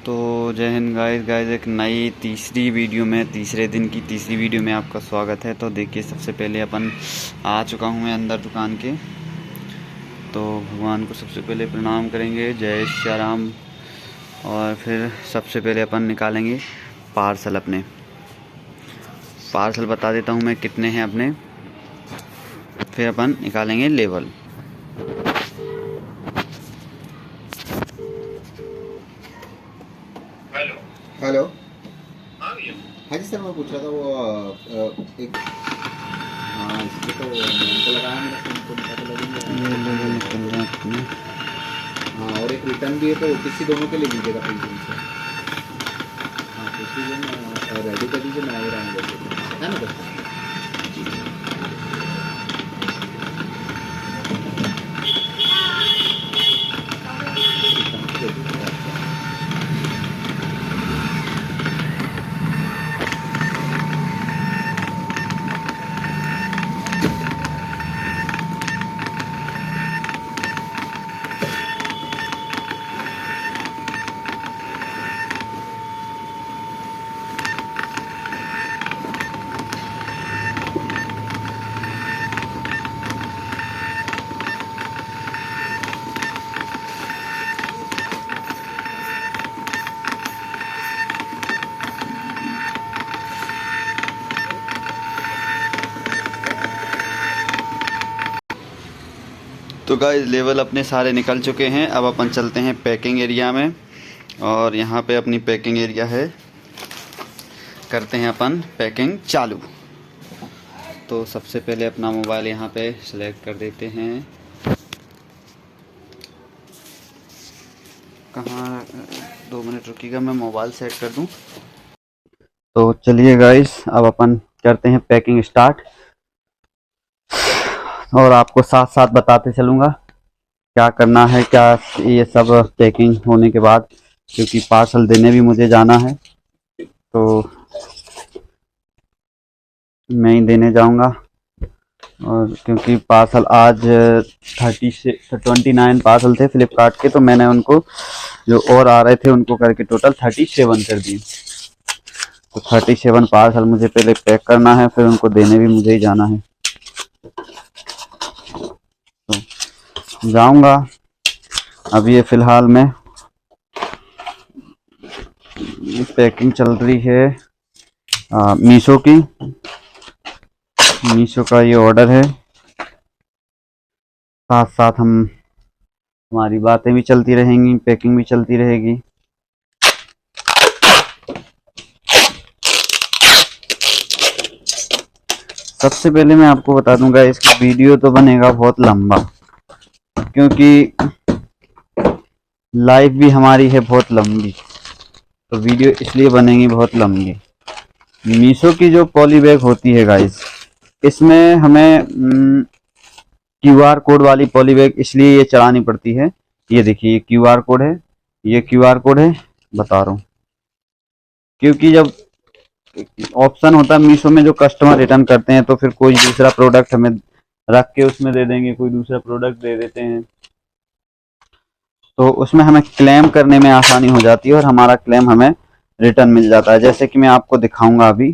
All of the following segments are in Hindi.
तो जय हिंद गाइस एक नई तीसरे दिन की तीसरी वीडियो में आपका स्वागत है। तो देखिए, सबसे पहले अपन आ चुका हूँ मैं अंदर दुकान के। तो भगवान को सबसे पहले प्रणाम करेंगे, जय श्री राम। और फिर सबसे पहले अपन निकालेंगे पार्सल अपने। पार्सल बता देता हूँ मैं कितने हैं अपने, फिर अपन निकालेंगे लेवल। हेलो। हेलो। हाँ भैया। हाँ जी सर, मैं पूछ रहा था वो एक, हाँ इसके तो मैंने तो लगाया, मेरा फ़ोन को पता लगेंगे ये रिटर्न लेवल लेना निकल है। रहा है अपने। हाँ, और एक रिटर्न भी है, तो किसी दोनों के ले लीजिएगा प्रिंटिंग से। हाँ पूछ लीजिए, मैं रेडी कर दीजिए, मैं आ ही रहा हूँ वैसे, है ना बस। रिटर्न दे दीजिए आपका। तो गाइस लेवल अपने सारे निकल चुके हैं। अब अपन चलते हैं पैकिंग एरिया में, और यहाँ पे अपनी पैकिंग एरिया है। करते हैं अपन पैकिंग चालू। तो सबसे पहले अपना मोबाइल यहाँ पे सिलेक्ट कर देते हैं। कहाँ, 2 मिनट रुकिएगा, मैं मोबाइल सेट कर दूँ। तो चलिए गाइस, अब अपन करते हैं पैकिंग स्टार्ट, और आपको साथ साथ बताते चलूँगा क्या करना है, क्या ये सब पैकिंग होने के बाद, क्योंकि पार्सल देने भी मुझे जाना है। तो मैं ही देने जाऊंगा, और क्योंकि पार्सल आज 29 पार्सल थे फ्लिपकार्ट के, तो मैंने उनको जो और आ रहे थे उनको करके टोटल 37 कर दिए। तो 37 पार्सल मुझे पहले पैक करना है, फिर उनको देने भी मुझे ही जाना है। तो जाऊंगा। अब ये फ़िलहाल में पैकिंग चल रही है मीशो की। मीशो का ये ऑर्डर है। साथ साथ हमारी बातें भी चलती रहेंगी, पैकिंग भी चलती रहेगी। सबसे पहले मैं आपको बता दूंगा, इसकी वीडियो तो बनेगा बहुत लंबा, क्योंकि लाइफ भी हमारी है बहुत लंबी, तो वीडियो इसलिए बनेगी बहुत लंबी। मीशो की जो पॉली बैग होती है गाइस, इसमें हमें क्यूआर कोड वाली पॉली बैग इसलिए ये चलानी पड़ती है। ये देखिए, ये क्यूआर कोड है, ये क्यूआर कोड है, बता रहा हूँ। क्योंकि जब ऑप्शन होता है मीशो में, जो कस्टमर रिटर्न करते हैं तो फिर कोई दूसरा प्रोडक्ट हमें रख के उसमें दे देंगे, कोई दूसरा प्रोडक्ट दे देते हैं, तो उसमें हमें क्लेम करने में आसानी हो जाती है, और हमारा क्लेम हमें रिटर्न मिल जाता है। जैसे कि मैं आपको दिखाऊंगा अभी,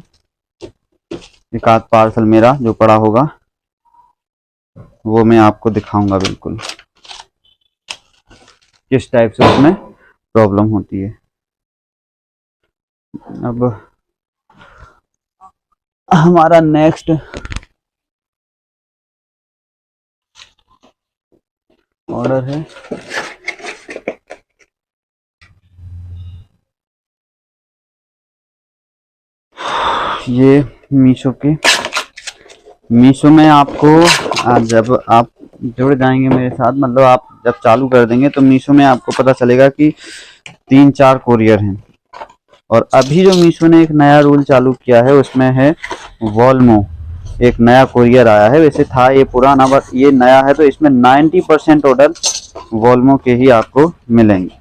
एक आध पार्सल मेरा जो पड़ा होगा वो मैं आपको दिखाऊंगा बिल्कुल किस टाइप से उसमें प्रॉब्लम होती है। अब हमारा नेक्स्ट ऑर्डर है, ये मीशो के। मीशो में आपको जब आप जुड़ जाएंगे मेरे साथ, मतलब आप जब चालू कर देंगे, तो मीशो में आपको पता चलेगा कि 3-4 कोरियर हैं। और अभी जो मीशो ने एक नया रूल चालू किया है, उसमें है वॉल्मो। एक नया कोरियर आया है, वैसे था ये पुराना, बट ये नया है, तो इसमें 90% ऑर्डर वॉल्मो के ही आपको मिलेंगे।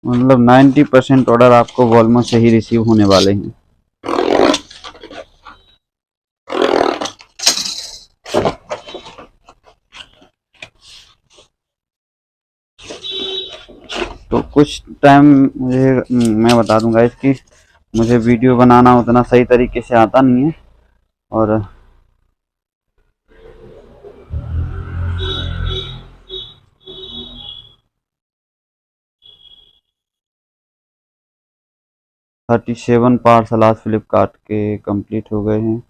मतलब 90% ऑर्डर आपको वॉल्मो से ही रिसीव होने वाले हैं। तो कुछ टाइम मुझे, मैं बता दूंगा इसकी, मुझे वीडियो बनाना उतना सही तरीके से आता नहीं है, और 37 पार्सल आज फ्लिपकार्ट के कंप्लीट हो गए हैं।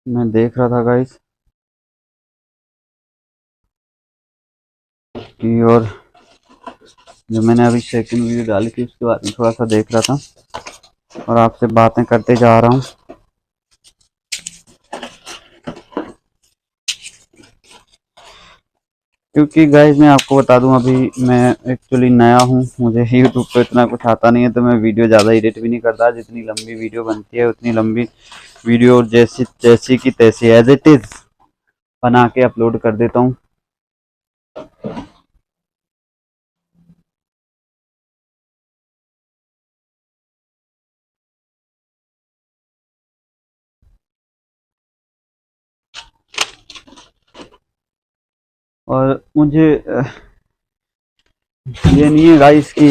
मैं देख रहा था गाइस कि, और जो मैंने अभी सेकंड वीडियो डाली थी उसके बारे में थोड़ा सा देख रहा था और आपसे बातें करते जा रहा हूँ। क्योंकि गाइज मैं आपको बता दूं, अभी मैं एक्चुअली नया हूं, मुझे यूट्यूब पे इतना कुछ आता नहीं है, तो मैं वीडियो ज़्यादा एडिट भी नहीं करता। जितनी लंबी वीडियो बनती है उतनी लंबी वीडियो जैसी जैसी की तैसी एज इट इज़ बना के अपलोड कर देता हूं। और मुझे ये नहीं है गाइस कि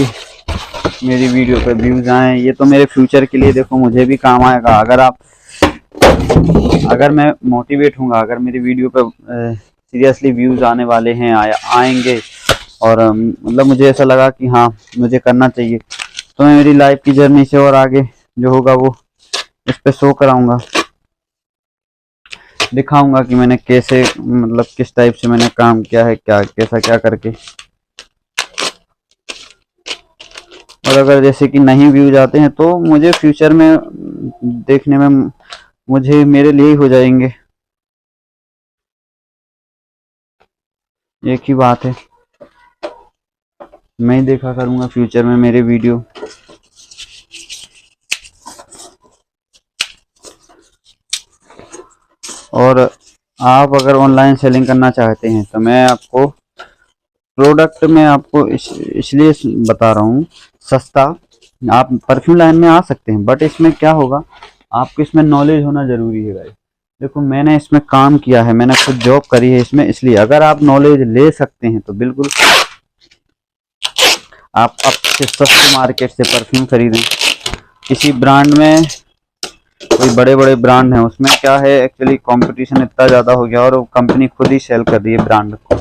मेरी वीडियो पे व्यूज़ आए, ये तो मेरे फ्यूचर के लिए देखो मुझे भी काम आएगा। अगर मैं मोटिवेट हूँगा, अगर मेरी वीडियो पे सीरियसली व्यूज़ आने वाले हैं, आएंगे, और मतलब मुझे ऐसा लगा कि हाँ मुझे करना चाहिए, तो मैं मेरी लाइफ की जर्नी से और आगे जो होगा वो इस पे शो कराऊंगा, दिखाऊंगा कि मैंने कैसे, मतलब किस टाइप से मैंने काम किया है, क्या कैसा क्या करके। और अगर जैसे कि नहीं व्यूज आते हैं तो मुझे फ्यूचर में देखने में मुझे मेरे लिए ही हो जाएंगे, एक ही बात है, मैं ही देखा करूंगा फ्यूचर में मेरे वीडियो। और आप अगर ऑनलाइन सेलिंग करना चाहते हैं तो मैं आपको प्रोडक्ट में आपको इसलिए बता रहा हूँ सस्ता। आप परफ्यूम लाइन में आ सकते हैं, बट इसमें क्या होगा, आपको इसमें नॉलेज होना जरूरी है भाई। देखो मैंने इसमें काम किया है, मैंने खुद जॉब करी है इसमें, इसलिए अगर आप नॉलेज ले सकते हैं तो बिल्कुल आप अच्छे सस्ते मार्केट से परफ्यूम खरीदें। किसी ब्रांड में, कोई बड़े बड़े ब्रांड हैं उसमें क्या है, एक्चुअली कंपटीशन इतना ज़्यादा हो गया और वो कंपनी खुद ही सेल कर रही है ब्रांड को,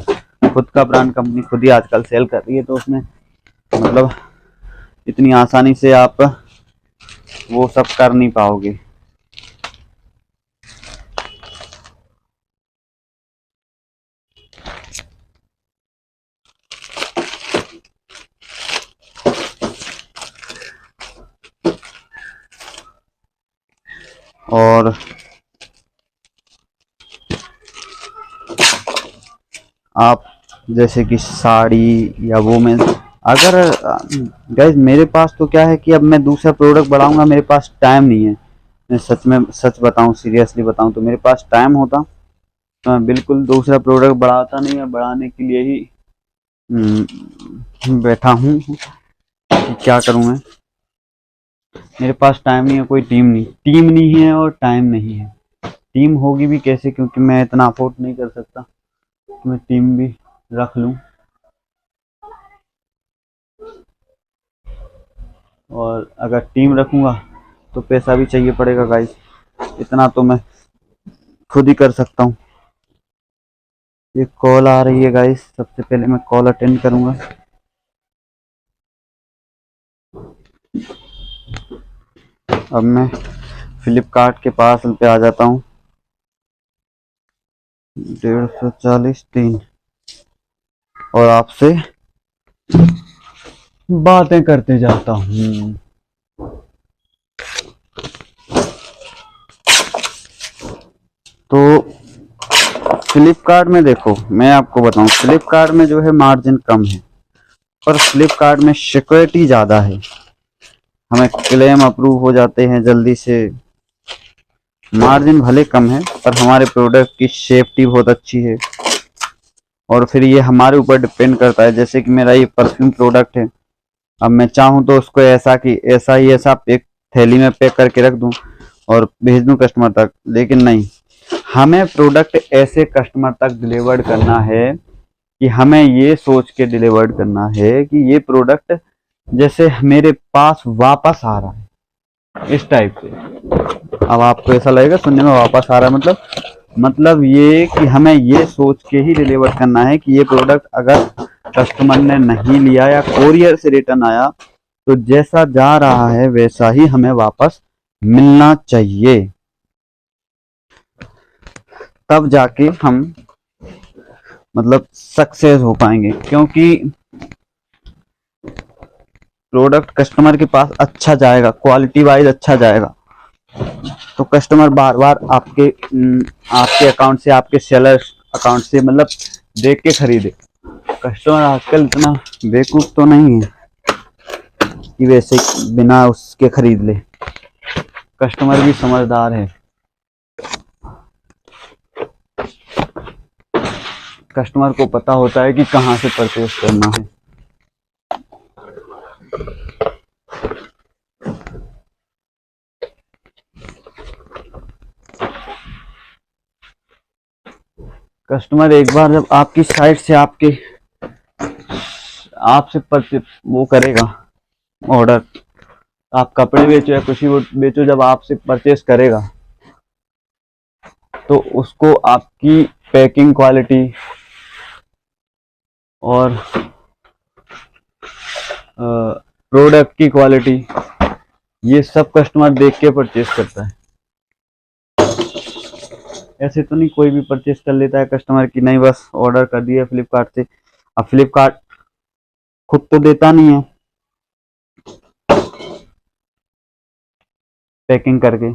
खुद का ब्रांड कंपनी खुद ही आजकल सेल कर रही है, तो उसमें मतलब इतनी आसानी से आप वो सब कर नहीं पाओगे। और आप जैसे कि साड़ी या वो में, अगर गाइज मेरे पास तो क्या है कि अब मैं दूसरा प्रोडक्ट बढ़ाऊंगा, मेरे पास टाइम नहीं है। मैं सच में सच बताऊं, सीरियसली बताऊं तो मेरे पास टाइम होता तो मैं बिल्कुल दूसरा प्रोडक्ट बढ़ाता नहीं है, बढ़ाने के लिए ही बैठा हूँ कि क्या करूं मैं। मेरे पास टाइम नहीं है, कोई टीम नहीं है और टाइम नहीं है। टीम होगी भी कैसे, क्योंकि मैं इतना अफोर्ड नहीं कर सकता कि मैं टीम भी रख लूं। और अगर टीम रखूंगा तो पैसा भी चाहिए पड़ेगा गाइस, इतना तो मैं खुद ही कर सकता हूँ। ये कॉल आ रही है गाइस, सबसे पहले मैं कॉल अटेंड करूंगा। अब मैं फ्लिपकार्ट के पार्सल पे आ जाता हूँ। 140 3, और आपसे बातें करते जाता हूँ। तो फ्लिपकार्ट में देखो, मैं आपको बताऊं, फ्लिपकार्ट में जो है मार्जिन कम है, पर फ्लिपकार्ट में सिक्योरिटी ज़्यादा है। हमें क्लेम अप्रूव हो जाते हैं जल्दी से। मार्जिन भले कम है पर हमारे प्रोडक्ट की सेफ्टी बहुत अच्छी है। और फिर ये हमारे ऊपर डिपेंड करता है। जैसे कि मेरा ये परफ्यूम प्रोडक्ट है, अब मैं चाहूँ तो उसको ऐसा कि ऐसा ही ऐसा पैक, थैली में पैक करके रख दूं और भेज दूं कस्टमर तक, लेकिन नहीं, हमें प्रोडक्ट ऐसे कस्टमर तक डिलीवर्ड करना है कि हमें ये सोच के डिलीवर्ड करना है कि ये प्रोडक्ट जैसे मेरे पास वापस आ रहा है, इस टाइप से। अब आपको ऐसा लगेगा सुनने में, वापस आ रहा है मतलब ये कि हमें ये सोच के ही डिलीवर करना है कि ये प्रोडक्ट अगर कस्टमर ने नहीं लिया या कोरियर से रिटर्न आया तो जैसा जा रहा है वैसा ही हमें वापस मिलना चाहिए। तब जाके हम मतलब सक्सेस हो पाएंगे, क्योंकि प्रोडक्ट कस्टमर के पास अच्छा जाएगा, क्वालिटी वाइज अच्छा जाएगा, तो कस्टमर बार बार आपके अकाउंट से, आपके सेलर अकाउंट से मतलब देख के खरीदे। कस्टमर आजकल इतना बेवकूफ तो नहीं है कि वैसे बिना उसके खरीद ले। कस्टमर भी समझदार है। कस्टमर को पता होता है कि कहाँ से परचेज करना है। कस्टमर एक बार जब आपकी साइट से आपसे परचेज वो करेगा ऑर्डर, आप कपड़े बेचो या कुछ भी बेचो, जब आपसे परचेज करेगा तो उसको आपकी पैकिंग क्वालिटी और प्रोडक्ट की क्वालिटी, ये सब कस्टमर देख के परचेज करता है। ऐसे तो नहीं कोई भी परचेज कर लेता है कस्टमर की नहीं बस ऑर्डर कर दिया फ्लिपकार्ट से। अब फ्लिपकार्ट खुद तो देता नहीं है पैकिंग करके।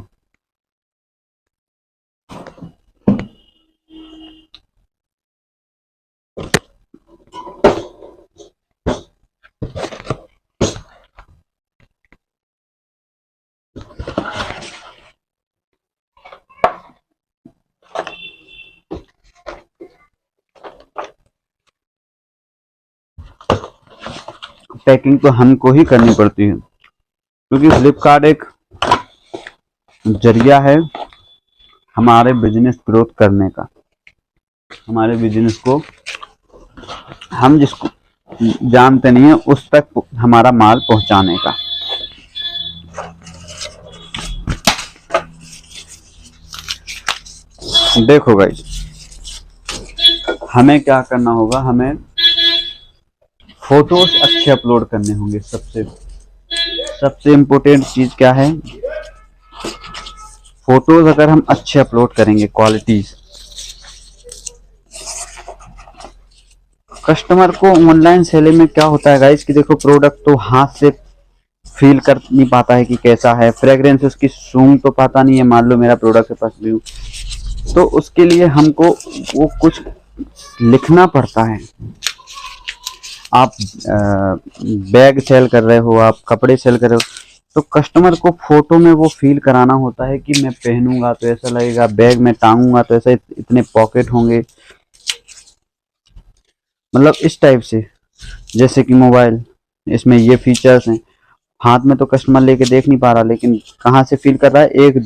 पैकिंग तो हमको ही करनी पड़ती है, क्योंकि फ्लिपकार्ट एक जरिया है हमारे बिजनेस ग्रोथ करने का, हमारे बिजनेस को हम जिसको जानते नहीं है उस तक हमारा माल पहुंचाने का। देखो गाइस, हमें क्या करना होगा, हमें फोटोज अच्छे अपलोड करने होंगे। सबसे इम्पोर्टेंट चीज क्या है, फोटोज अगर हम अच्छे अपलोड करेंगे, क्वालिटीज, कस्टमर को ऑनलाइन सेलिंग में क्या होता है गाइस कि देखो प्रोडक्ट तो हाथ से फील कर नहीं पाता है कि कैसा है, फ्रेग्रेंस उसकी सूंघ तो पाता नहीं है। मान लो मेरा प्रोडक्ट के पास भी हूँ, तो उसके लिए हमको वो कुछ लिखना पड़ता है। आप बैग सेल कर रहे हो, आप कपड़े सेल कर रहे हो, तो कस्टमर को फोटो में वो फील कराना होता है कि मैं पहनूंगा तो ऐसा लगेगा, बैग में टांगूंगा तो ऐसा इतने पॉकेट होंगे, मतलब इस टाइप से। जैसे कि मोबाइल, इसमें ये फीचर्स हैं, हाथ में तो कस्टमर लेके देख नहीं पा रहा, लेकिन कहाँ से फील कर रहा है, एक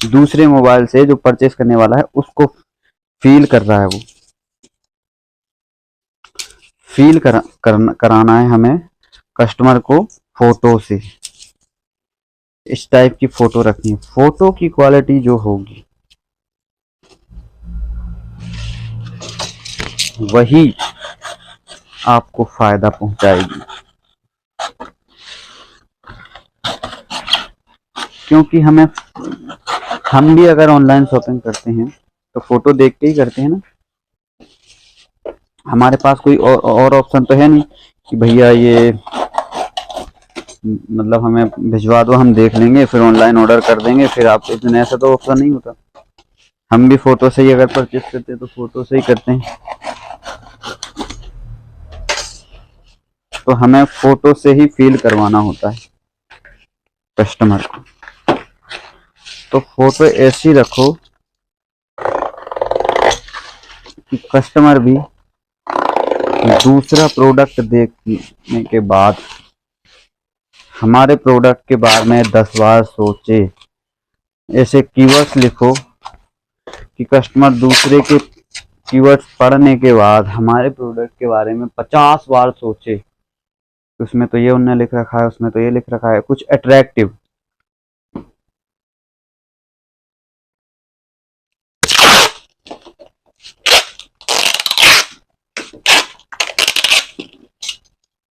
दूसरे मोबाइल से जो परचेस करने वाला है उसको फील कर रहा है। वो फील कराना है हमें कस्टमर को फोटो से। इस टाइप की फोटो रखनी है। फोटो की क्वालिटी जो होगी वही आपको फायदा पहुंचाएगी, क्योंकि हम भी अगर ऑनलाइन शॉपिंग करते हैं तो फोटो देख के ही करते हैं ना। हमारे पास कोई और ऑप्शन तो है नहीं कि भैया ये मतलब हमें भिजवा दो, हम देख लेंगे, फिर ऑनलाइन ऑर्डर कर देंगे, फिर आप इतने, ऐसा तो ऑप्शन नहीं होता। हम भी फोटो से ही अगर परचेज करते हैं तो फोटो से ही करते हैं, तो हमें फोटो से ही फील करवाना होता है कस्टमर को। तो फोटो ऐसी रखो कि कस्टमर भी दूसरा प्रोडक्ट देखने के बाद हमारे प्रोडक्ट के बारे में 10 बार सोचे। ऐसे कीवर्ड्स लिखो कि कस्टमर दूसरे के कीवर्ड्स पढ़ने के बाद हमारे प्रोडक्ट के बारे में 50 बार सोचे। उसमें तो ये उन्होंने लिख रखा है, उसमें तो ये लिख रखा है, कुछ अट्रैक्टिव।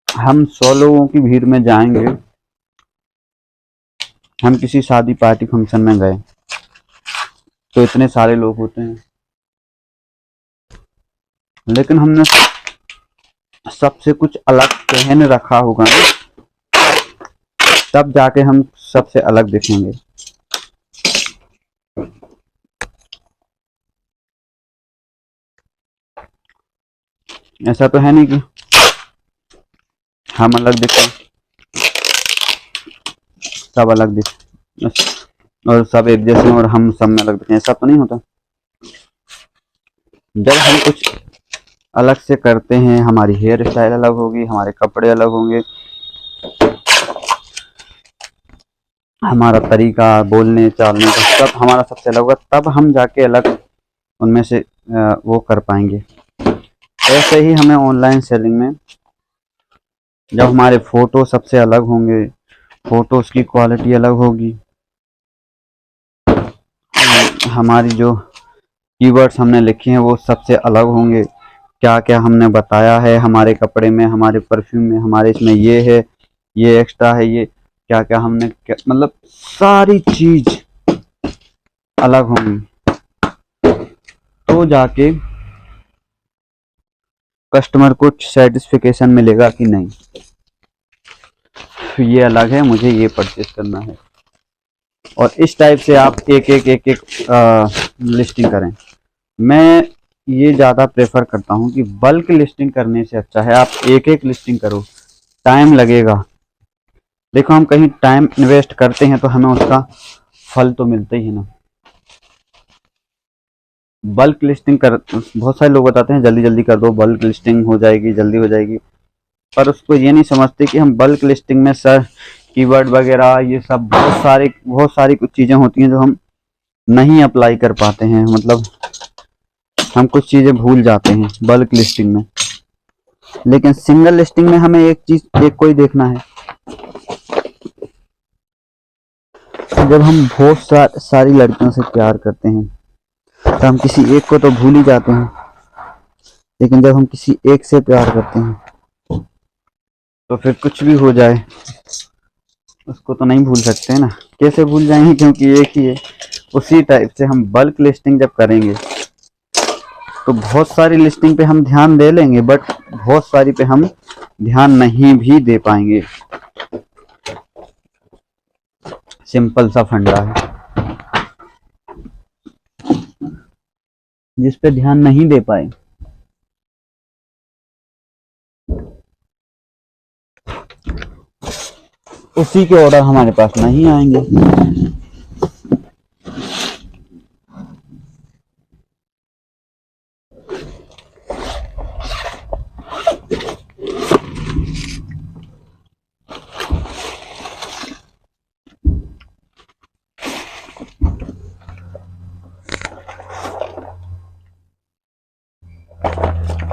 हम 100 लोगों की भीड़ में जाएंगे, हम किसी शादी पार्टी फंक्शन में गए तो इतने सारे लोग होते हैं, लेकिन हमने सबसे कुछ अलग पहन रखा होगा ना, तब जाके हम सबसे अलग दिखेंगे। ऐसा तो है नहीं कि हम अलग दिखें, सब अलग दिखें और सब एक जैसे और हम सब में अलग दिखें, ऐसा तो नहीं होता। जब हम कुछ अलग से करते हैं, हमारी हेयर स्टाइल अलग होगी, हमारे कपड़े अलग होंगे, हमारा तरीका बोलने चालने का सब हमारा सबसे अलग होगा, तब हम जाके अलग उनमें से वो कर पाएंगे। ऐसे ही हमें ऑनलाइन सेलिंग में जब हमारे फोटो सबसे अलग होंगे, फोटोज की क्वालिटी अलग होगी, हमारी जो कीवर्ड्स हमने लिखे हैं वो सबसे अलग होंगे, क्या क्या हमने बताया है हमारे कपड़े में, हमारे परफ्यूम में, हमारे इसमें ये है, ये एक्स्ट्रा है, ये क्या क्या हमने मतलब सारी चीज अलग होंगी, तो जाके कस्टमर को सेटिस्फिकेशन मिलेगा कि नहीं ये अलग है, मुझे ये परचेज करना है। और इस टाइप से आप एक लिस्टिंग करें। मैं ये ज़्यादा प्रेफर करता हूँ कि बल्क लिस्टिंग करने से अच्छा है आप एक लिस्टिंग करो, टाइम लगेगा। देखो हम कहीं टाइम इन्वेस्ट करते हैं तो हमें उसका फल तो मिलता ही है ना। बल्क लिस्टिंग कर, बहुत सारे लोग बताते हैं जल्दी जल्दी कर दो, बल्क लिस्टिंग हो जाएगी, जल्दी हो जाएगी, पर उसको ये नहीं समझते कि हम बल्क लिस्टिंग में सर कीवर्ड वगैरह ये सब बहुत सारी कुछ चीज़ें होती हैं जो हम नहीं अप्लाई कर पाते हैं, मतलब हम कुछ चीज़ें भूल जाते हैं बल्क लिस्टिंग में। लेकिन सिंगल लिस्टिंग में हमें एक कोई देखना है। जब हम बहुत सारी लड़कियों से प्यार करते हैं तो हम किसी एक को तो भूल ही जाते हैं, लेकिन जब हम किसी एक से प्यार करते हैं तो फिर कुछ भी हो जाए उसको तो नहीं भूल सकते ना। कैसे भूल जाएंगे, क्योंकि एक ही है। उसी टाइप से हम बल्क लिस्टिंग जब करेंगे तो बहुत सारी लिस्टिंग पे हम ध्यान दे लेंगे, बट बहुत सारी पे हम ध्यान नहीं भी दे पाएंगे। सिंपल सा फंडा है, जिस पे ध्यान नहीं दे पाए उसी के ऑर्डर हमारे पास नहीं आएंगे।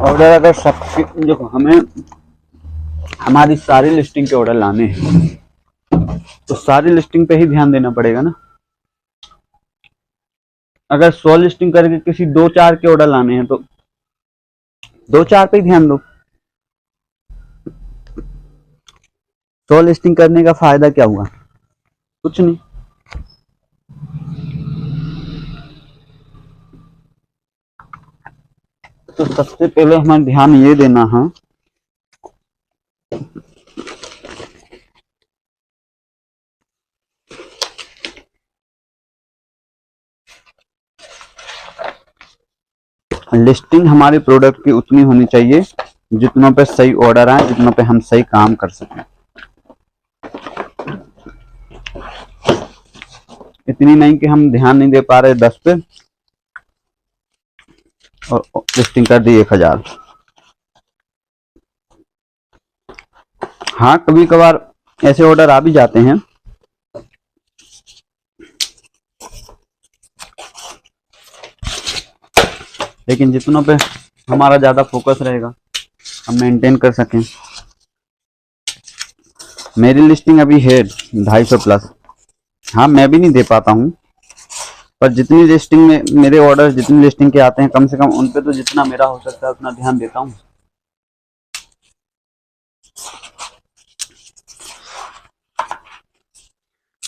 ऑर्डर अगर सबके जो हमें हमारी सारी लिस्टिंग के ऑर्डर लाने हैं तो सारी लिस्टिंग पे ही ध्यान देना पड़ेगा ना। अगर 100 लिस्टिंग करके किसी 2-4 के ऑर्डर लाने हैं तो 2-4 पे ही ध्यान दो। 100 लिस्टिंग करने का फायदा क्या हुआ, कुछ नहीं। तो सबसे पहले हमें ध्यान ये देना है लिस्टिंग हमारे प्रोडक्ट की उतनी होनी चाहिए जितनों पे सही ऑर्डर आए, जितनों पे हम सही काम कर सकें। इतनी नहीं कि हम ध्यान नहीं दे पा रहे 10 पे और लिस्टिंग कर दी 1000। हाँ, कभी कभार ऐसे ऑर्डर आ भी जाते हैं, लेकिन जितनों पे हमारा ज्यादा फोकस रहेगा हम मेंटेन कर सकें। मेरी लिस्टिंग अभी है 250 प्लस। हाँ, मैं भी नहीं दे पाता हूँ, पर जितनी लिस्टिंग में मेरे ऑर्डर जितनी लिस्टिंग के आते हैं, कम से कम उन पे तो जितना मेरा हो सकता है उतना ध्यान देता हूँ।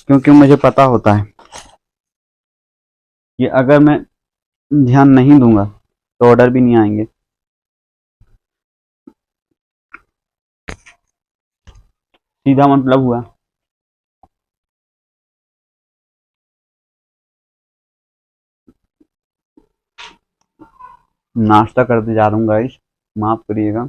क्योंकि मुझे पता होता है कि अगर मैं ध्यान नहीं दूंगा तो ऑर्डर भी नहीं आएंगे। सीधा मतलब हुआ। नाश्ता करते जा रहा हूँ गाइस, माफ करिएगा।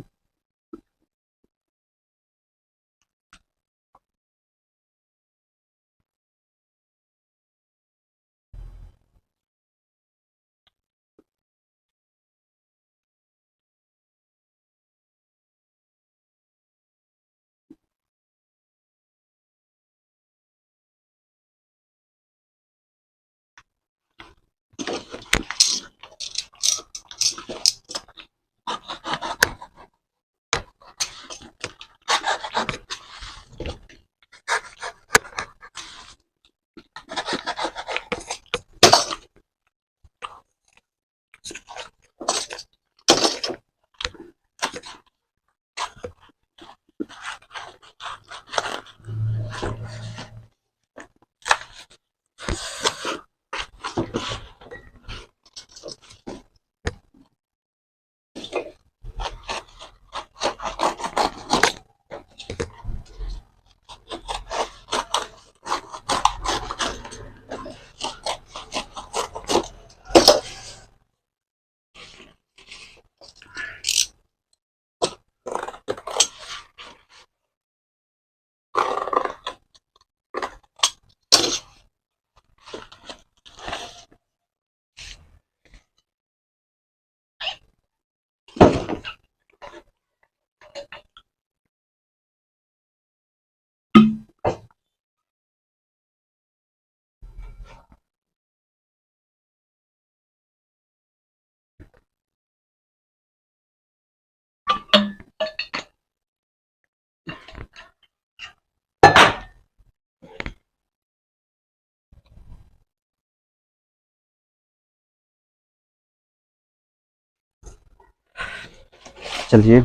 चलिए,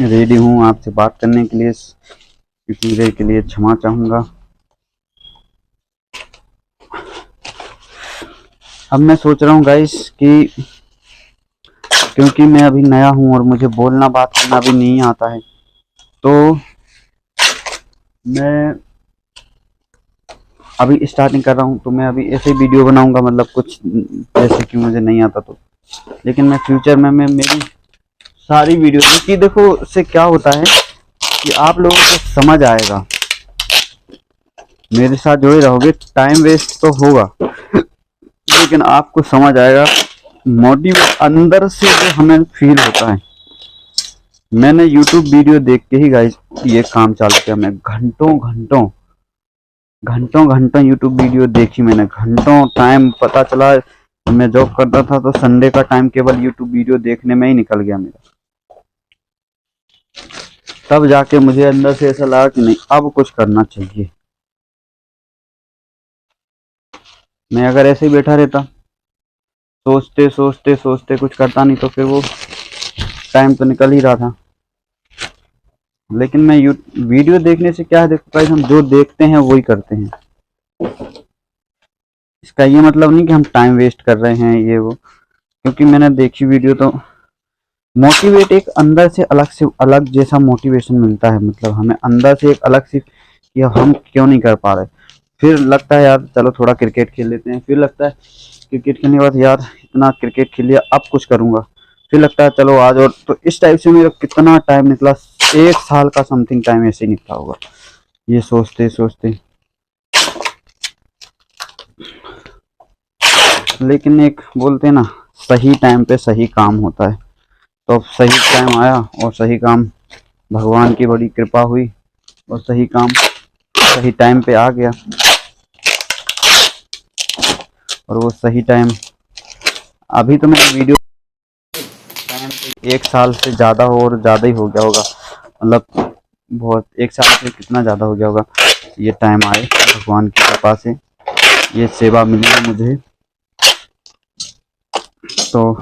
रेडी हूँ आपसे बात करने के लिए, इतनी देर के लिए क्षमा चाहूँगा। अब मैं सोच रहा हूँ गाइस कि क्योंकि मैं अभी नया हूँ और मुझे बोलना बात करना भी नहीं आता है, तो मैं अभी स्टार्टिंग कर रहा हूँ, तो मैं अभी ऐसे ही वीडियो बनाऊंगा, मतलब कुछ जैसे कि मुझे नहीं आता तो। लेकिन मैं फ्यूचर में मैं मेरी सारी वीडियो, क्योंकि देखो उससे क्या होता है कि आप लोगों को समझ आएगा, मेरे साथ जुड़े रहोगे, टाइम वेस्ट तो होगा लेकिन आपको समझ आएगा, मोटिवेट अंदर से जो हमें फील होता है। मैंने YouTube वीडियो देख के ही गाइस ये काम चालू किया। मैं घंटों घंटों घंटों घंटों YouTube वीडियो देखी मैंने, घंटों टाइम पता चला। मैं जॉब करता था तो संडे का टाइम केवल YouTube वीडियो देखने में ही निकल गया मेरा। तब जाके मुझे अंदर से ऐसा लगा कि नहीं, अब कुछ करना चाहिए। मैं अगर ऐसे ही बैठा रहता, सोचते सोचते सोचते कुछ करता नहीं, तो फिर वो टाइम तो निकल ही रहा था। लेकिन मैं वीडियो देखने से क्या है, देखो गाइस, हम जो देखते हैं वही करते हैं। इसका ये मतलब नहीं कि हम टाइम वेस्ट कर रहे हैं ये वो, क्योंकि मैंने देखी वीडियो तो मोटिवेट एक अंदर से अलग जैसा मोटिवेशन मिलता है। मतलब हमें अंदर से एक अलग सी कि हम क्यों नहीं कर पा रहे। फिर लगता है यार चलो थोड़ा क्रिकेट खेल लेते हैं, फिर लगता है क्रिकेट खेलने के बाद यार इतना क्रिकेट खेल लिया, अब कुछ करूंगा, फिर लगता है चलो आज, और तो इस टाइप से मेरा कितना टाइम निकला, 1 साल का समथिंग टाइम ऐसे ही निकला होगा ये सोचते सोचते। लेकिन एक बोलते हैं ना, सही टाइम पे सही काम होता है। तो अब सही टाइम आया और सही काम, भगवान की बड़ी कृपा हुई और सही काम सही टाइम पे आ गया। और वो सही टाइम, अभी तो मेरा वीडियो टाइम 1 साल से ज़्यादा हो, और ज़्यादा ही हो गया होगा, मतलब बहुत, 1 साल से कितना ज़्यादा हो गया होगा ये टाइम आए। भगवान की कृपा से ये सेवा मिली है मुझे, तो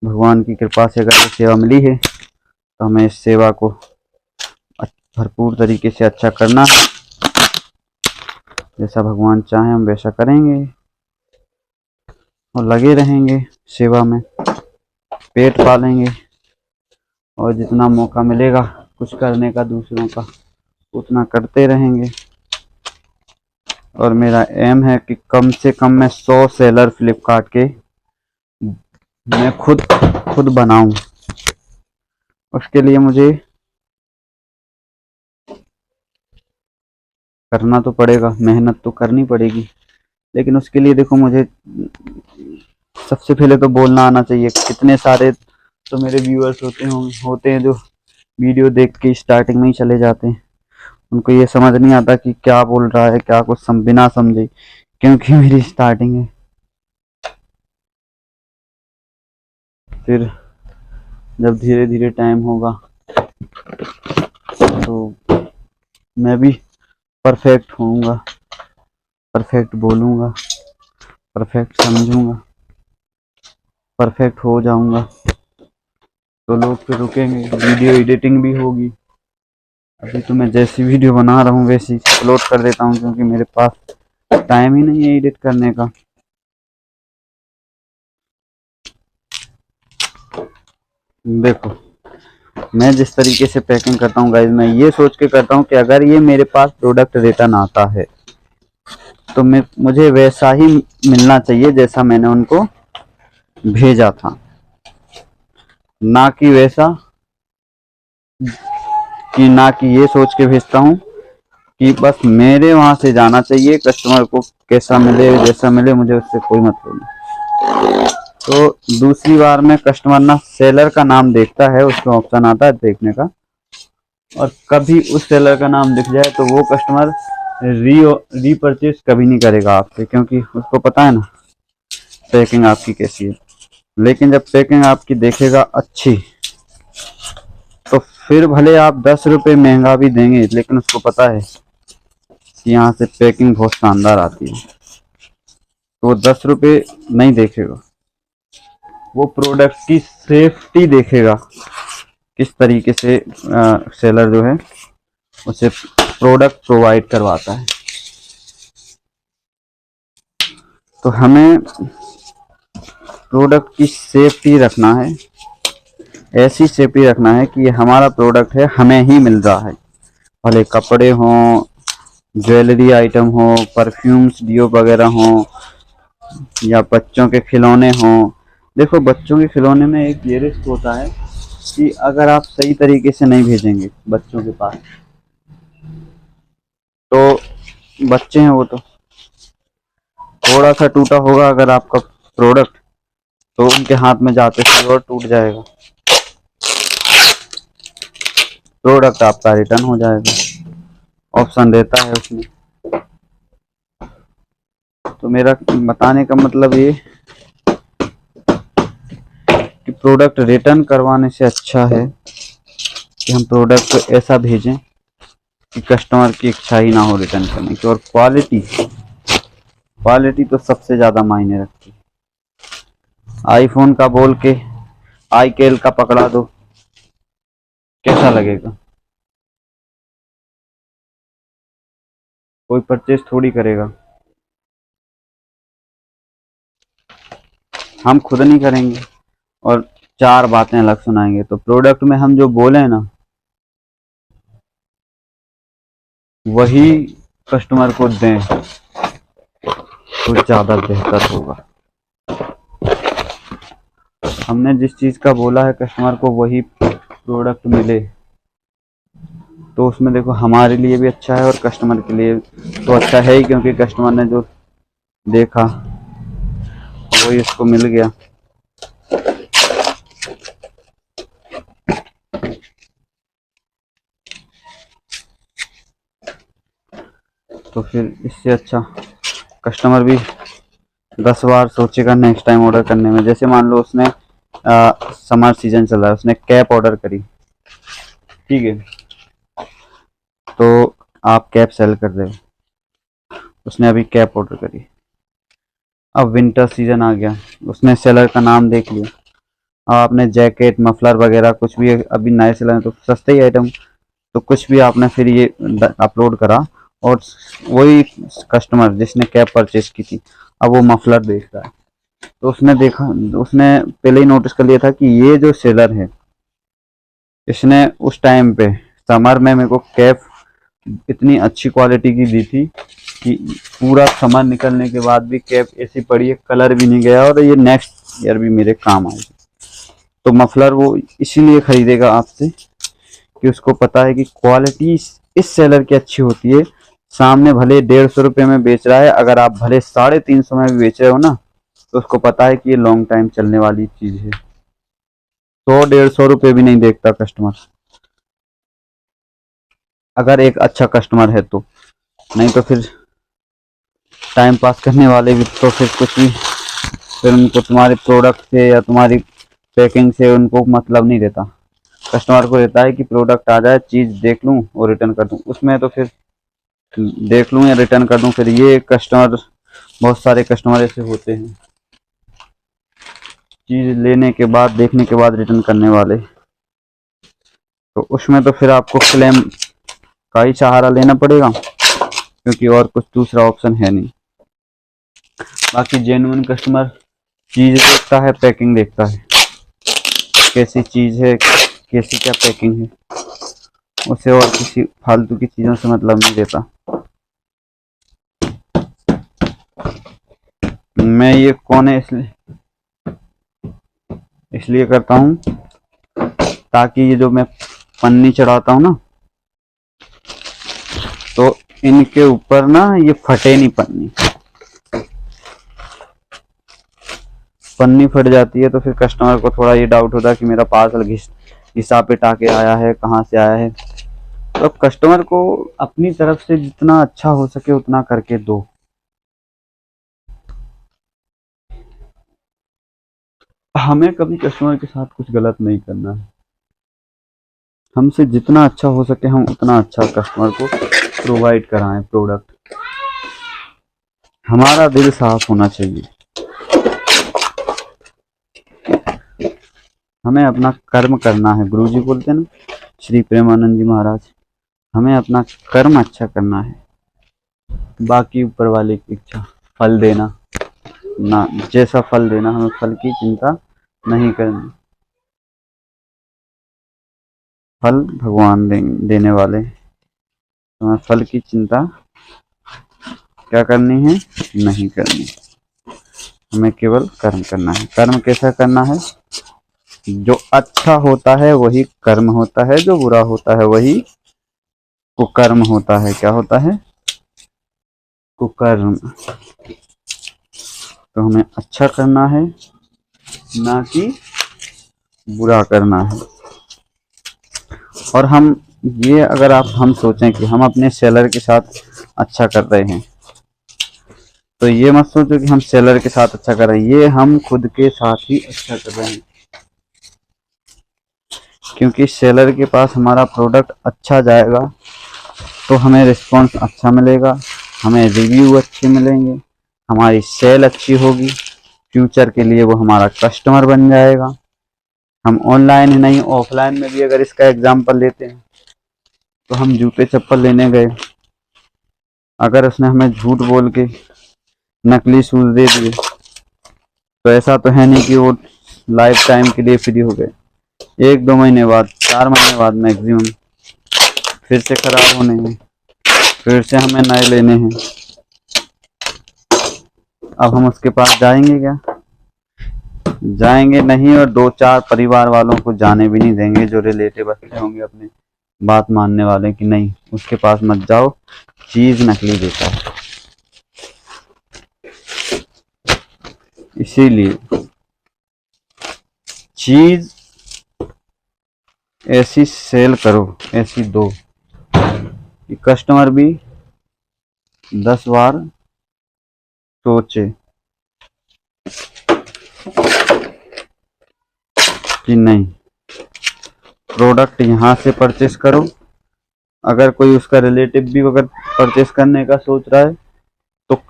भगवान की कृपा से अगर ये सेवा मिली है तो हमें इस सेवा को भरपूर तरीके से अच्छा करना है। जैसा भगवान चाहे हम वैसा करेंगे और लगे रहेंगे सेवा में, पेट पालेंगे, और जितना मौका मिलेगा कुछ करने का दूसरों का उतना करते रहेंगे। और मेरा एम है कि कम से कम मैं 100 सेलर फ्लिपकार्ट के मैं खुद बनाऊं। उसके लिए मुझे करना तो पड़ेगा, मेहनत तो करनी पड़ेगी। लेकिन उसके लिए देखो, मुझे सबसे पहले तो बोलना आना चाहिए। कितने सारे तो मेरे व्यूअर्स होते हैं जो वीडियो देख के स्टार्टिंग में ही चले जाते हैं, उनको ये समझ नहीं आता कि क्या बोल रहा है, क्या कुछ बिना समझे, क्योंकि मेरी स्टार्टिंग है। फिर जब धीरे धीरे टाइम होगा तो मैं भी परफेक्ट होऊंगा, परफेक्ट बोलूँगा, परफेक्ट समझूंगा, परफेक्ट हो जाऊंगा, तो लोग फिर रुकेंगे। वीडियो एडिटिंग भी होगी। अभी तो मैं जैसी वीडियो बना रहा हूँ वैसी अपलोड कर देता हूँ, क्योंकि मेरे पास टाइम ही नहीं है एडिट करने का। देखो, मैं जिस तरीके से पैकिंग करता हूँ गाइस, मैं ये सोच के करता हूँ कि अगर ये मेरे पास प्रोडक्ट रिटर्न आता है तो मुझे वैसा ही मिलना चाहिए जैसा मैंने उनको भेजा था, ना कि वैसा कि ना कि ये सोच के भेजता हूँ कि बस मेरे वहां से जाना चाहिए, कस्टमर को कैसा मिले जैसा मिले मुझे उससे कोई मतलब नहीं। तो दूसरी बार में कस्टमर ना सेलर का नाम देखता है, उसमें ऑप्शन आता है देखने का, और कभी उस सेलर का नाम दिख जाए तो वो कस्टमर रीपरचेज कभी नहीं करेगा आपसे, क्योंकि उसको पता है ना पैकिंग आपकी कैसी है। लेकिन जब पैकिंग आपकी देखेगा अच्छी, तो फिर भले आप 10 रुपये महंगा भी देंगे, लेकिन उसको पता है कि यहाँ से पैकिंग बहुत शानदार आती है, तो वो 10 रुपये नहीं देखेगा, वो प्रोडक्ट की सेफ्टी देखेगा, किस तरीके से सेलर जो है उसे प्रोडक्ट प्रोवाइड करवाता है। तो हमें प्रोडक्ट की सेफ्टी रखना है, ऐसी सेफ्टी रखना है कि ये हमारा प्रोडक्ट है, हमें ही मिल रहा है। भले कपड़े हों, ज्वेलरी आइटम हो, परफ्यूम्स डियो वगैरह हों, या बच्चों के खिलौने हों। देखो, बच्चों के खिलौने में एक ये रिस्क होता है कि अगर आप सही तरीके से नहीं भेजेंगे बच्चों के पास, तो बच्चे हैं वो तो थोड़ा सा टूटा होगा अगर आपका प्रोडक्ट, तो उनके हाथ में जाते ही और टूट जाएगा, प्रोडक्ट आपका रिटर्न हो जाएगा, ऑप्शन देता है उसमें। तो मेरा बताने का मतलब ये कि प्रोडक्ट रिटर्न करवाने से अच्छा है कि हम प्रोडक्ट को ऐसा भेजें कि कस्टमर की इच्छा ही ना हो रिटर्न करने की। और क्वालिटी तो सबसे ज़्यादा मायने रखती है। आईफोन का बोल के आईकेल का पकड़ा दो, कैसा लगेगा? कोई परचेज थोड़ी करेगा, हम खुद नहीं करेंगे और 4 बातें अलग सुनाएंगे। तो प्रोडक्ट में हम जो बोले ना वही कस्टमर को दें तो ज़्यादा बेहतर होगा। हमने जिस चीज़ का बोला है कस्टमर को वही प्रोडक्ट मिले, तो उसमें देखो हमारे लिए भी अच्छा है और कस्टमर के लिए तो अच्छा है ही, क्योंकि कस्टमर ने जो देखा वही उसको मिल गया। तो फिर इससे अच्छा कस्टमर भी 10 बार सोचेगा नेक्स्ट टाइम ऑर्डर करने में। जैसे मान लो उसने समर सीजन चल रहा है, उसने कैप ऑर्डर करी, ठीक है, तो आप कैप सेल कर रहे हो, उसने अभी कैप ऑर्डर करी, अब विंटर सीजन आ गया, उसने सेलर का नाम देख लिया, अब आपने जैकेट मफलर वगैरह कुछ भी अभी नए सेलर में तो सस्ते ही आइटम, तो कुछ भी आपने फिर ये अपलोड करा, और वही कस्टमर जिसने कैप परचेज की थी अब वो मफलर देख रहा है, तो उसने देखा, उसने पहले ही नोटिस कर लिया था कि ये जो सेलर है इसने उस टाइम पे समर में मेरे को कैप इतनी अच्छी क्वालिटी की दी थी कि पूरा समर निकलने के बाद भी कैप ऐसी पड़ी है, कलर भी नहीं गया और ये नेक्स्ट ईयर भी मेरे काम आएगी। तो मफलर वो इसीलिए खरीदेगा आपसे कि उसको पता है कि क्वालिटी इस सेलर की अच्छी होती है। सामने भले 150 रुपये में बेच रहा है, अगर आप भले 350 में भी बेच रहे हो ना, तो उसको पता है कि ये लॉन्ग टाइम चलने वाली चीज है। 100-150 रुपये भी नहीं देखता कस्टमर, अगर एक अच्छा कस्टमर है तो। नहीं तो फिर टाइम पास करने वाले भी तो फिर कुछ भी, फिर उनको तुम्हारे प्रोडक्ट से या तुम्हारी पैकिंग से उनको मतलब नहीं रहता। कस्टमर को रहता है कि प्रोडक्ट आ जाए, चीज़ देख लूँ और रिटर्न कर दूँ, उसमें तो फिर देख लूँ या रिटर्न कर दूँ, फिर ये कस्टमर, बहुत सारे कस्टमर ऐसे होते हैं चीज़ लेने के बाद देखने के बाद रिटर्न करने वाले, तो उसमें तो फिर आपको क्लेम का ही सहारा लेना पड़ेगा, क्योंकि और कुछ दूसरा ऑप्शन है नहीं। बाकी जेन्युइन कस्टमर चीज़ देखता है, पैकिंग देखता है, कैसी चीज़ है, कैसी क्या पैकिंग है, उसे और किसी फालतू की चीज़ों से मतलब नहीं देता। मैं ये कौन है इसलिए करता हूँ ताकि ये जो मैं पन्नी चढ़ाता हूँ ना, तो इनके ऊपर ना ये फटे नहीं, पन्नी फट जाती है तो फिर कस्टमर को थोड़ा ये डाउट होता है कि मेरा पार्सल घिसा पिटा के आया है, कहाँ से आया है। तो कस्टमर को अपनी तरफ से जितना अच्छा हो सके उतना करके दो। हमें कभी कस्टमर के साथ कुछ गलत नहीं करना है, हमसे जितना अच्छा हो सके हम उतना अच्छा कस्टमर को प्रोवाइड कराएं प्रोडक्ट। हमारा दिल साफ होना चाहिए, हमें अपना कर्म करना है। गुरुजी बोलते हैं ना, श्री प्रेमानंद जी महाराज, हमें अपना कर्म अच्छा करना है, बाकी ऊपर वाले की इच्छा, फल देना ना, जैसा फल देना, हमें फल की चिंता नहीं करनी। फल भगवान देने वाले, हमें फल की चिंता क्या करनी है, नहीं करनी। हमें केवल कर्म करना है। कर्म कैसा करना है? जो अच्छा होता है वही कर्म होता है, जो बुरा होता है वही कुकर्म होता है। क्या होता है? कुकर्म। तो हमें अच्छा करना है, ना कि बुरा करना है। और हम ये, अगर हम सोचें कि हम अपने सेलर के साथ अच्छा कर रहे हैं, तो ये मत सोचो कि हम सेलर के साथ अच्छा कर रहे हैं, ये हम खुद के साथ ही अच्छा कर रहे हैं। क्योंकि सेलर के पास हमारा प्रोडक्ट अच्छा जाएगा तो हमें रिस्पॉन्स अच्छा मिलेगा, हमें रिव्यू अच्छे मिलेंगे, हमारी सेल अच्छी होगी, फ्यूचर के लिए वो हमारा कस्टमर बन जाएगा। हम ऑनलाइन ही नहीं, ऑफलाइन में भी अगर इसका एग्जांपल लेते हैं, तो हम जूते चप्पल लेने गए, अगर उसने हमें झूठ बोल के नकली शूज दे दिए, तो ऐसा तो है नहीं कि वो लाइफ टाइम के लिए फ्री हो गए। 1-2 महीने बाद, 4 महीने बाद मैक्सिमम फिर से खराब होने हैं, फिर से हमें नए लेने हैं। अब हम उसके पास जाएंगे क्या? जाएंगे नहीं, और 2-4 परिवार वालों को जाने भी नहीं देंगे, जो रिलेटिव अच्छे होंगे अपने बात मानने वाले, कि नहीं उसके पास मत जाओ, चीज नकली देता है। इसीलिए चीज ऐसी सेल करो, ऐसी दो कि कस्टमर भी 10 बार सोचे कि नहीं प्रोडक्ट यहाँ से परचेस करो। अगर कोई उसका रिलेटिव भी अगर परचेस करने का सोच रहा है तो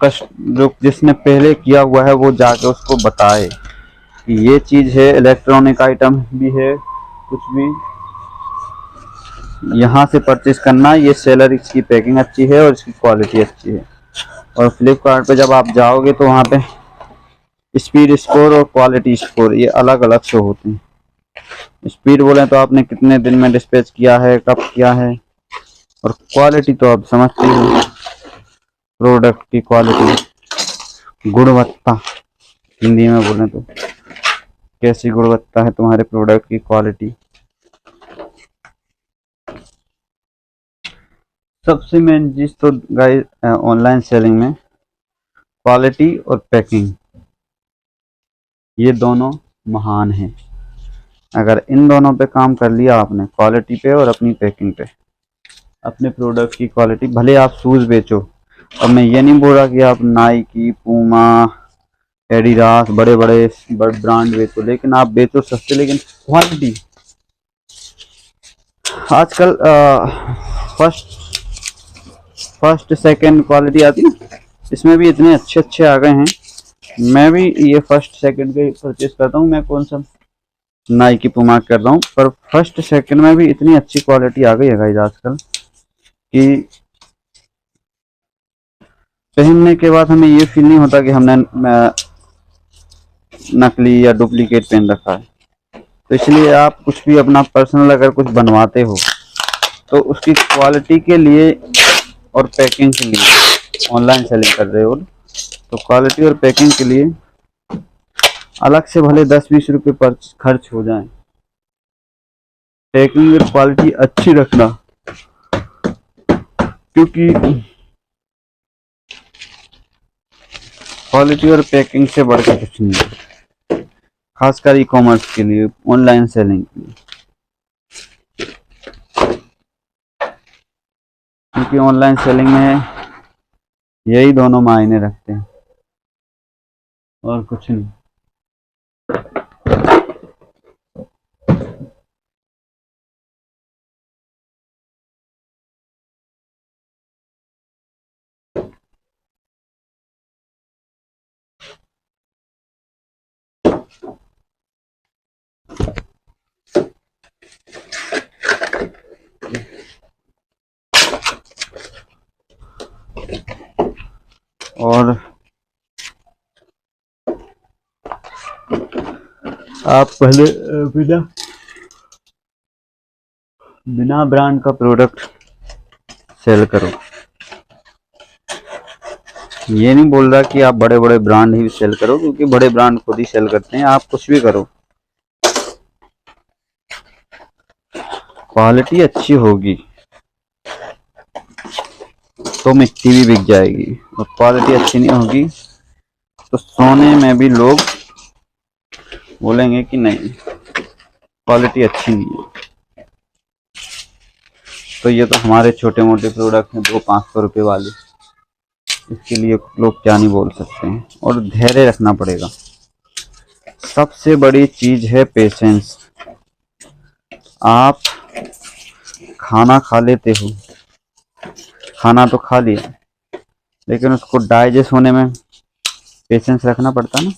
जो जिसने पहले किया हुआ है वो जाके उसको बताए कि ये चीज़ है, इलेक्ट्रॉनिक आइटम भी है, कुछ भी यहाँ से परचेस करना, ये सेलर, इसकी पैकिंग अच्छी है और इसकी क्वालिटी अच्छी है। और फ्लिपकार्ट पे जब आप जाओगे तो वहाँ पे स्पीड स्कोर और क्वालिटी स्कोर ये अलग अलग शो होते हैं। स्पीड बोले तो आपने कितने दिन में डिस्पैच किया है, कब किया है, और क्वालिटी तो आप समझते हो, प्रोडक्ट की क्वालिटी, गुणवत्ता, हिंदी में बोले तो कैसी गुणवत्ता है तुम्हारे प्रोडक्ट की, क्वालिटी। सबसे मेन चीज तो गाइस ऑनलाइन सेलिंग में क्वालिटी और पैकिंग, ये दोनों महान हैं। अगर इन दोनों पे काम कर लिया आपने, क्वालिटी पे और अपनी पैकिंग पे, अपने प्रोडक्ट की क्वालिटी, भले आप शूज़ बेचो, अब मैं ये नहीं बोल रहा कि आप नाइकी, पूमा, एडिडास बड़े बड़े ब्रांड बेचो, लेकिन आप बेचो सस्ते लेकिन क्वालिटी। आजकल फर्स्ट सेकंड क्वालिटी आती है, इसमें भी इतने अच्छे अच्छे आ गए हैं। मैं भी ये फर्स्ट सेकंड के परचेस करता हूँ, मैं कौन सा नाइकी पूमा कर रहा हूँ, पर फर्स्ट सेकंड में भी इतनी अच्छी क्वालिटी आ गई है गाइस आजकल कि पहनने के बाद हमें ये फील नहीं होता कि हमने नकली या डुप्लीकेट पहन रखा है। तो इसलिए आप कुछ भी अपना पर्सनल अगर कुछ बनवाते हो तो उसकी क्वालिटी के लिए और पैकिंग के लिए, ऑनलाइन सेलिंग कर रहे हो तो क्वालिटी और पैकिंग के लिए अलग से भले 10-20 रुपये पर खर्च हो जाए, पैकिंग और क्वालिटी अच्छी रखना, क्योंकि क्वालिटी और पैकिंग से बढ़ के कुछ नहीं है, खासकर ई कॉमर्स के लिए, ऑनलाइन सेलिंग के लिए। क्योंकि ऑनलाइन सेलिंग में यही दोनों मायने रखते हैं और कुछ नहीं। और आप पहले बिना ब्रांड का प्रोडक्ट सेल करो। ये नहीं बोल रहा कि आप बड़े बड़े ब्रांड ही सेल करो, क्योंकि बड़े ब्रांड खुद ही सेल करते हैं। आप कुछ भी करो, क्वालिटी अच्छी होगी तो मिट्टी भी बिक जाएगी, और क्वालिटी अच्छी नहीं होगी तो सोने में भी लोग बोलेंगे कि नहीं क्वालिटी अच्छी नहीं है। तो ये तो हमारे छोटे मोटे प्रोडक्ट हैं 200-500 रुपये वाले, इसके लिए लोग क्या नहीं बोल सकते हैं। और धैर्य रखना पड़ेगा, सबसे बड़ी चीज है पेशेंस। आप खाना खा लेते हो, खाना तो खा लिया, लेकिन उसको डाइजेस्ट होने में पेशेंस रखना पड़ता ना,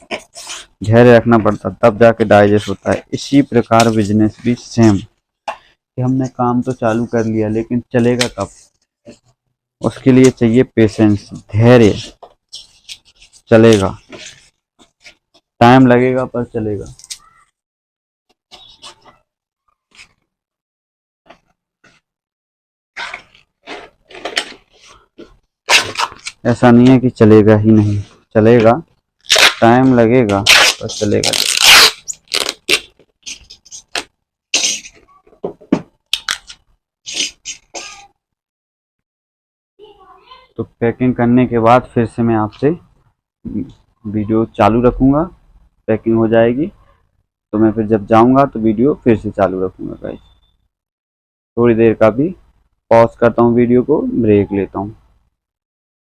धैर्य रखना पड़ता, तब जाके डाइजेस्ट होता है। इसी प्रकार बिजनेस भी सेम, कि हमने काम तो चालू कर लिया लेकिन चलेगा कब, उसके लिए चाहिए पेशेंस, धैर्य। चलेगा, टाइम लगेगा पर चलेगा। ऐसा नहीं है कि चलेगा ही नहीं, चलेगा, टाइम लगेगा पर चलेगा। तो पैकिंग करने के बाद फिर से मैं आपसे वीडियो चालू रखूँगा। पैकिंग हो जाएगी तो मैं फिर जब जाऊँगा तो वीडियो फिर से चालू रखूँगा गाइस। थोड़ी देर का भी पॉज करता हूँ, वीडियो को ब्रेक लेता हूँ।